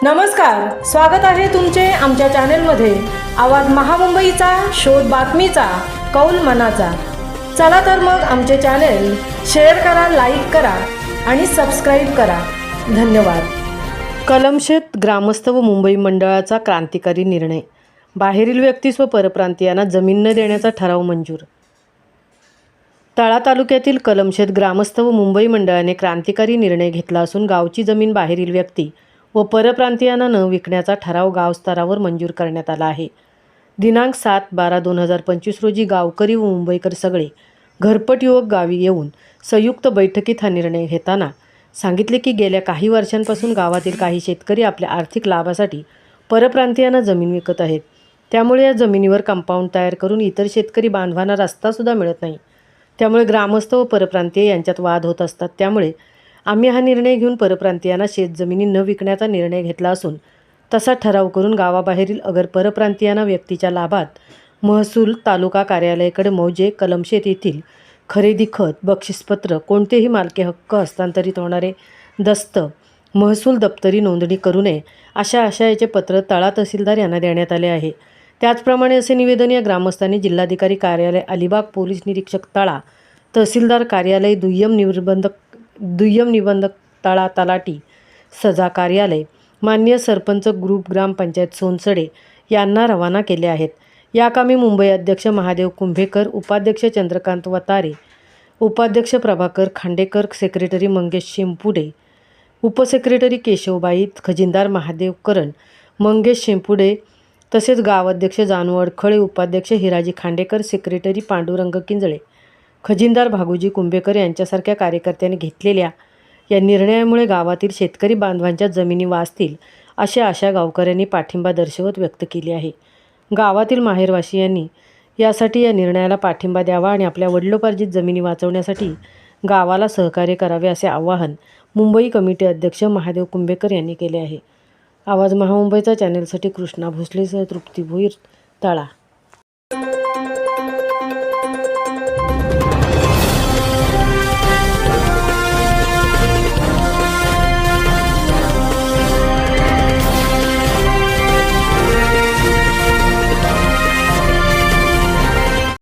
नमस्कार, स्वागत आहे तुमचे आमच्या चॅनेलमध्ये। आवाज महामुंबईचा, शोध बातमीचा, कौल मनाचा। चला तर मग आमचे चॅनेल शेअर करा, लाईक करा आणि सबस्क्राईब करा। धन्यवाद। कलमशेत ग्रामस्थ व मुंबई मंडळाचा क्रांतिकारी निर्णय। बाहेरील व्यक्तीस व परप्रांतीयांना जमीन न देण्याचा ठराव मंजूर। तळा तालुक्यातील कलमशेत ग्रामस्थ व मुंबई मंडळाने क्रांतिकारी निर्णय घेतला असून गावची जमीन बाहेरील व्यक्ती व परप्रांतीयांना न विकण्याचा ठराव गाव स्तरावर मंजूर करण्यात आला आहे। दिनांक 7/12/2025 रोजी गावकरी व मुंबईकर सगळे घरपट युवक गावी येऊन संयुक्त बैठकीत हा निर्णय घेताना सांगितले की गेल्या काही वर्षांपासून गावातील काही शेतकरी आपल्या आर्थिक लाभासाठी परप्रांतीयांना जमीन विकत आहेत। त्यामुळे या जमिनीवर कंपाऊंड तयार करून इतर शेतकरी बांधवांना रस्तासुद्धा मिळत नाही। त्यामुळे ग्रामस्थ व परप्रांतीय यांच्यात वाद होत असतात। त्यामुळे आम्ही हा निर्णय घेऊन परप्रांतीयांना शेतजमिनी न विकण्याचा निर्णय घेतला असून तसा ठराव करून गावाबाहेरील अगर परप्रांतीयांना व्यक्तीच्या लाभात महसूल तालुका कार्यालयाकडे मौजे कलमशेत येथील खरेदी खत बक्षीसपत्र कोणतेही मालकी हक्क हस्तांतरित होणारे दस्त महसूल दप्तरी नोंदणी करू नये अशा आशयाचे पत्र तळा तहसीलदार यांना देण्यात आले आहे। त्याचप्रमाणे असे निवेदन या ग्रामस्थांनी जिल्हाधिकारी कार्यालय अलिबाग, पोलीस निरीक्षक तळा, तहसीलदार कार्यालय दुय्यम निबंधक तळा, तलाठी सजा कार्यालय, मान्य सरपंच ग्रुप ग्रामपंचायत सोनसडे यांना रवाना केले आहेत। या कामी मुंबई अध्यक्ष महादेव कुंभेकर, उपाध्यक्ष चंद्रकांत वतारे, उपाध्यक्ष प्रभाकर खांडेकर, सेक्रेटरी मंगेश शेंपुडे, उपसेक्रेटरी केशवबाई, खजिनदार महादेव करण, मंगेश शेंपुडे तसेच गाव अध्यक्ष जानू अडखळे, उपाध्यक्ष हिराजी खांडेकर, सेक्रेटरी पांडुरंग किंजळे, खजिनदार भागुजी कुंभेकर यांच्यासारख्या कार्यकर्त्यांनी घेतलेल्या या निर्णयामुळे गावातील शेतकरी बांधवांच्या जमिनी वाचतील अशी आशा गावकऱ्यांनी पाठिंबा दर्शवत व्यक्त केली आहे। गावातील माहेरवासियांनी यासाठी या निर्णयाला पाठिंबा द्यावा आणि आपल्या वडिलोपार्जित जमिनी वाचवण्यासाठी गावाला सहकार्य करावे असे आवाहन मुंबई कमिटी अध्यक्ष महादेव कुंभेकर यांनी केले आहे। आवाज महामुंबईचा चॅनेलसाठी कृष्णा भोसलेसह तृप्ती भोईर, तळा।